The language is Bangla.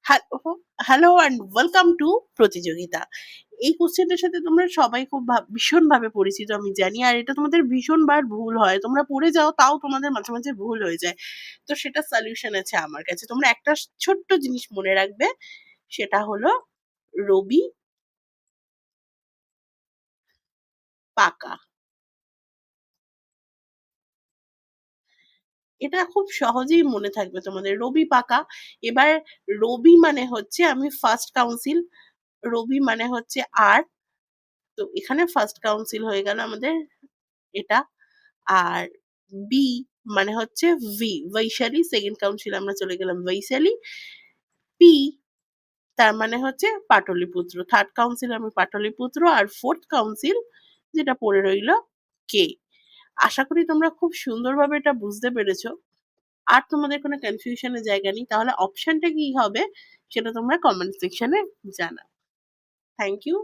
Hello, hello and welcome to প্রতিযোগিতা। এই কোয়েশ্চেনটার সাথে তোমরা সবাই খুব ভীষণভাবে পরিচিত আমি জানি। আর এটা তোমাদের ভীষণবার ভুল হয়। তোমরা পড়ে যাও তাও তোমাদের মাঝে, মাঝে ভুল হয়ে যায়। তো সেটার সলিউশন আছে আমার কাছে। তোমরা একটা ছোট্ট জিনিস মনে রাখবে, সেটা হলো রবি পাকা। এটা খুব সহজেই মনে থাকবে তোমাদের। রবি পাকা। এবার রবি মানে হচ্ছে আমি ফার্স্ট কাউন্সিল, রবি মানে হচ্ছে আর্থ। তো এখানে ফার্স্ট কাউন্সিল হয়ে গেল আমাদের এটা। আর বি মানে হচ্ছে বৈশালী, সেকেন্ড কাউন্সিল আমরা চলে গেলাম বৈশালী। পি তার মানে হচ্ছে পাটলিপুত্র, থার্ড কাউন্সিল আমি পাটলিপুত্র। আর ফোর্থ কাউন্সিল যেটা পড়ে রইল কে। আশা করি তোমরা খুব সুন্দরভাবে এটা বুঝতে পেরেছো। আর তোমাদের কোনো কনফিউশনের জায়গা নেই। তাহলে অপশনটা কি হবে সেটা তোমরা কমেন্ট সেকশনে জানাও। Thank you.